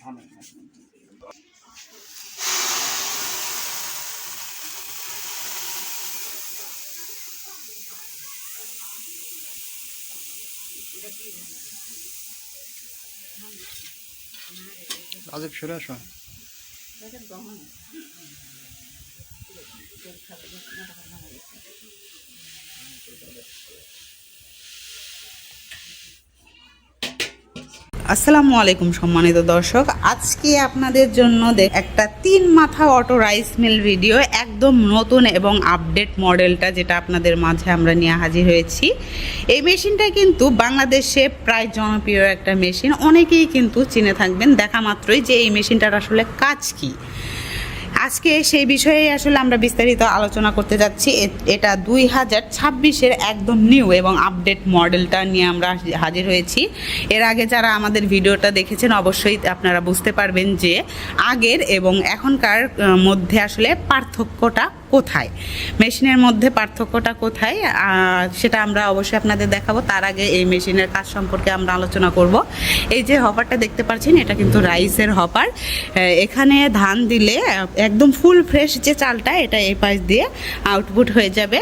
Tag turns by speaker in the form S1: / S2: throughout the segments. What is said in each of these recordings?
S1: আজব সরে আসো।
S2: আসসালামু আলাইকুম সম্মানিত দর্শক, আজকে আপনাদের জন্য একটা 3 মাথা অটো রাইস মিল ভিডিও, একদম নতুন এবং আপডেট মডেলটা যেটা আপনাদের মাঝে আমরা নিয়ে হাজির হয়েছি। এই মেশিনটা কিন্তু বাংলাদেশে প্রায় জনপ্রিয় একটা মেশিন, অনেকেই কিন্তু চিনে থাকবেন দেখা মাত্রই যে এই মেশিনটার আসলে কাজ কি। আজকে সেই বিষয়ে আসলে আমরা বিস্তারিত আলোচনা করতে যাচ্ছি। এটা 2026-এর একদম নিউ এবং আপডেট মডেলটা নিয়ে আমরা হাজির হয়েছি। এর আগে যারা আমাদের ভিডিওটা দেখেছেন অবশ্যই আপনারা বুঝতে পারবেন যে আগের এবং এখনকার মধ্যে আসলে পার্থক্যটা কোথায়, মেশিনের মধ্যে পার্থক্যটা কোথায় সেটা আমরা অবশ্যই আপনাদের দেখাবো। তার আগে এই মেশিনের কাজ সম্পর্কে আমরা আলোচনা করব। এই যে হপারটা দেখতে পাচ্ছেন এটা কিন্তু রাইসের হপার। এখানে ধান দিলে একদম ফুল ফ্রেশ যে চালটা এটা এই পাশ দিয়ে আউটপুট হয়ে যাবে,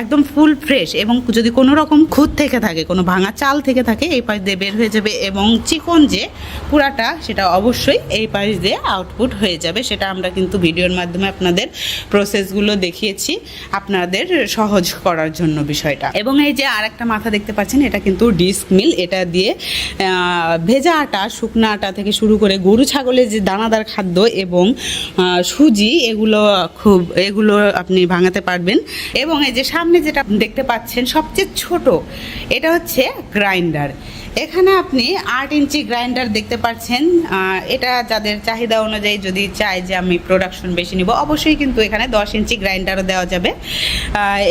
S2: একদম ফুল ফ্রেশ। এবং যদি কোনো রকম খুঁত থেকে থাকে, কোনো ভাঙা চাল থেকে থাকে, এই পাশ দিয়ে বের হয়ে যাবে। এবং চিকন যে পুরাটা সেটা অবশ্যই এই পাশ দিয়ে আউটপুট হয়ে যাবে। সেটা আমরা কিন্তু ভিডিওর মাধ্যমে আপনাদের প্রসেসগুলো দেখিয়েছি আপনাদের সহজ করার জন্য বিষয়টা। এবং এই যে আরেকটা মাথা দেখতে পাচ্ছেন এটা কিন্তু ডিস্ক মিল। এটা দিয়ে ভেজা আটা, শুকনা আটা থেকে শুরু করে গরু ছাগলের যে দানাদার খাদ্য এবং সুজি এগুলো আপনি ভাঙাতে পারবেন। এবং এই যে সামনে যেটা দেখতে পাচ্ছেন সবচেয়ে ছোট, এটা হচ্ছে গ্রাইন্ডার। এখানে আপনি 8 ইঞ্চি গ্রাইন্ডার দেখতে পাচ্ছেন। এটা যাদের চাহিদা অনুযায়ী যদি চাই যে আমি প্রোডাকশন বেশি নিব, অবশ্যই কিন্তু এখানে 10 ইঞ্চি গ্রাইন্ডারও দেওয়া যাবে।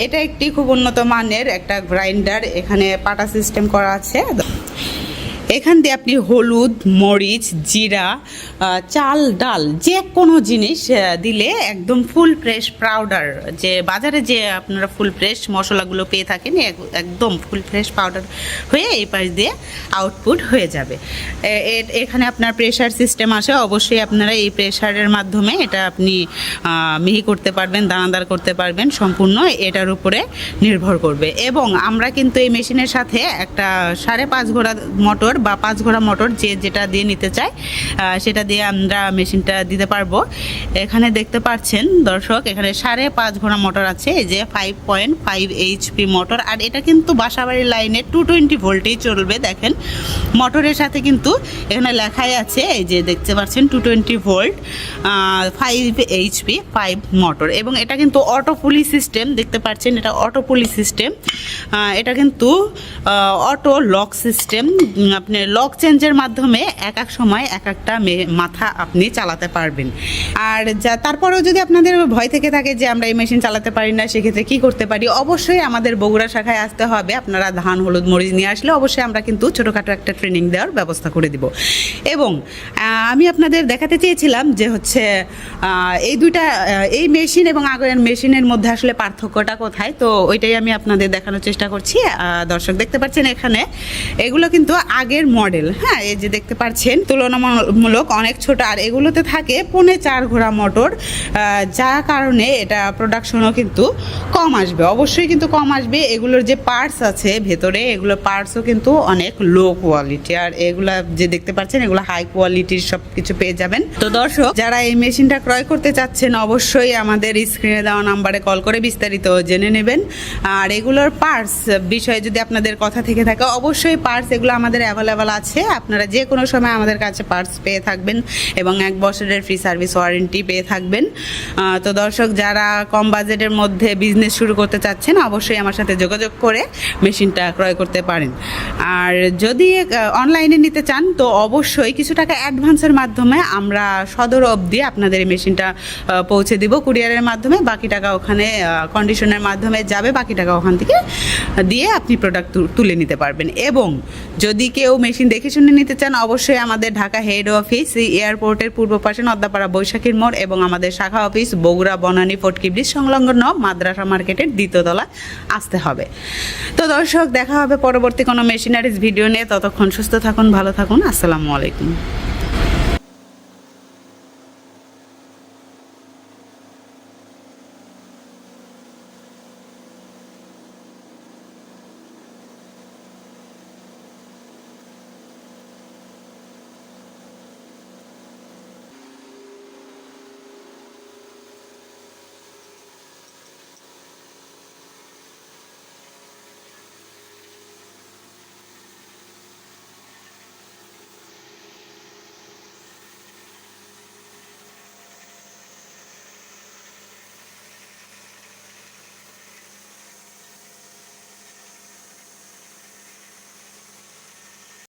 S2: এটা একটি খুব উন্নত মানের একটা গ্রাইন্ডার। এখানে পাটা সিস্টেম করা আছে। এখান দিয়ে আপনি হলুদ, মরিচ, জিরা, চাল, ডাল যে কোনো জিনিস দিলে একদম ফুল ফ্রেশ পাউডার, যে বাজারে যে আপনারা ফুল ফ্রেশ মশলাগুলো পেয়ে থাকেন, একদম ফুল ফ্রেশ পাউডার হয়ে এই পাশ দিয়ে আউটপুট হয়ে যাবে। এখানে আপনার প্রেশার সিস্টেম আসে, অবশ্যই আপনারা এই প্রেশারের মাধ্যমে এটা আপনি মিহি করতে পারবেন, দানাদার করতে পারবেন, সম্পূর্ণ এটার উপরে নির্ভর করবে। এবং আমরা কিন্তু এই মেশিনের সাথে একটা 5.5 ঘোড়া মোটর বা 5 ঘোড়া মোটর যেটা দিয়ে নিতে চাই সেটা দিয়ে আমরা মেশিনটা দিতে পারবো। এখানে দেখতে পাচ্ছেন দর্শক, এখানে 5.5 ঘোড়া মোটর আছে, এই যে 5.5 HP মোটর। আর এটা কিন্তু বাসাবাড়ির লাইনে 220 ভোল্টেই চলবে। দেখেন মোটরের সাথে কিন্তু এখানে লেখাই আছে, এই যে দেখতে পাচ্ছেন 220 ভোল্ট, 5 HP 5 মোটর। এবং এটা কিন্তু অটো পুলি সিস্টেম, দেখতে পাচ্ছেন এটা অটো পুলি সিস্টেম। এটা কিন্তু অটো লক সিস্টেম, আপনি লক চেঞ্জের মাধ্যমে এক সময় এক একটা মাথা আপনি চালাতে পারবেন। আর তারপরেও যদি আপনাদের ভয় থেকে থাকে যে আমরা এই মেশিন চালাতে পারি না, সেক্ষেত্রে কি করতে পারি, অবশ্যই আমাদের বগুড়া শাখায় আসতে হবে। আপনারা ধান, হলুদ, মরিচ নিয়ে আসলে অবশ্যই আমরা কিন্তু ছোটোখাটো একটা ট্রেনিং দেওয়ার ব্যবস্থা করে দিব। এবং আমি আপনাদের দেখাতে চেয়েছিলাম যে হচ্ছে এই মেশিন এবং আগের মেশিনের মধ্যে আসলে পার্থক্যটা কোথায়, তো ওইটাই আমি আপনাদের দেখানোর চেষ্টা করছি। দর্শক দেখতে পাচ্ছেন এখানে এগুলো কিন্তু আগের মডেল। হ্যাঁ, এই যে দেখতে পাচ্ছেন তুলনামূলক অনেক ছোট। আর এগুলোতে থাকে 4.5 ঘোড়া মোটর, যার কারণে এটা প্রোডাকশনও কিন্তু কম আসবে, অবশ্যই কিন্তু কম আসবে। এগুলোর যে পার্টস আছে ভেতরে, এগুলোর পার্টসও কিন্তু অনেক লো কোয়ালিটি। আর এগুলা যে দেখতে পাচ্ছেন এগুলো হাই কোয়ালিটির সব কিছু পেয়ে যাবেন। তো দর্শক যারা এই মেশিনটা ক্রয় করতে চাচ্ছেন অবশ্যই আমাদের স্ক্রিনে দেওয়া নাম্বারে কল করে বিস্তারিত জেনে নেবেন। আর এগুলোর পার্টস বিষয়ে যদি আপনাদের কথা থেকে থাকে, অবশ্যই পার্টস এগুলো আমাদের অ্যাভেলেবেল আছে। আপনারা যে কোনো সময় আমাদের কাছে পার্টস পেয়ে থাকবেন এবং 1 বছরের ফ্রি সার্ভিস ওয়ারেন্টি পেয়ে থাকবেন। তো দর্শক যারা কম বাজেটের মধ্যে বিজনেস শুরু করতে চাচ্ছেন অবশ্যই আমার সাথে যোগাযোগ করে মেশিনটা ক্রয় করতে পারেন। আর যদি অনলাইনে নিতে চান তো অবশ্যই কিছু টাকা অ্যাডভান্সের মাধ্যমে আমরা সদর অবধি আপনাদের এই মেশিনটা পৌঁছে দিব কুরিয়ারের মাধ্যমে। বাকি টাকা ওখানে কন্ডিশনের মাধ্যমে যাবে, বাকি টাকা ওখান থেকে দিয়ে আপনি প্রোডাক্ট তুলে নিতে পারবেন। এবং যদি কেউ মেশিন দেখে শুনে নিতে চান অবশ্যই আমাদের ঢাকা হেড অফিস এয়ারপোর্টের পূর্ব পাশে নদ্দাপাড়া বৈশাখীর মোড় এবং আমাদের শাখা অফিস বগুড়া বনানী ফটকি ব্রিজ সংলগ্ন মাদ্রাসা মার্কেটের 2য় তলা আসতে হবে। তো দর্শক দেখা হবে পরবর্তী কোনো মেশিনারিজ ভিডিও নিয়ে। ততক্ষণ সুস্থ থাকুন, ভালো থাকুন। আসসালামু আলাইকুম।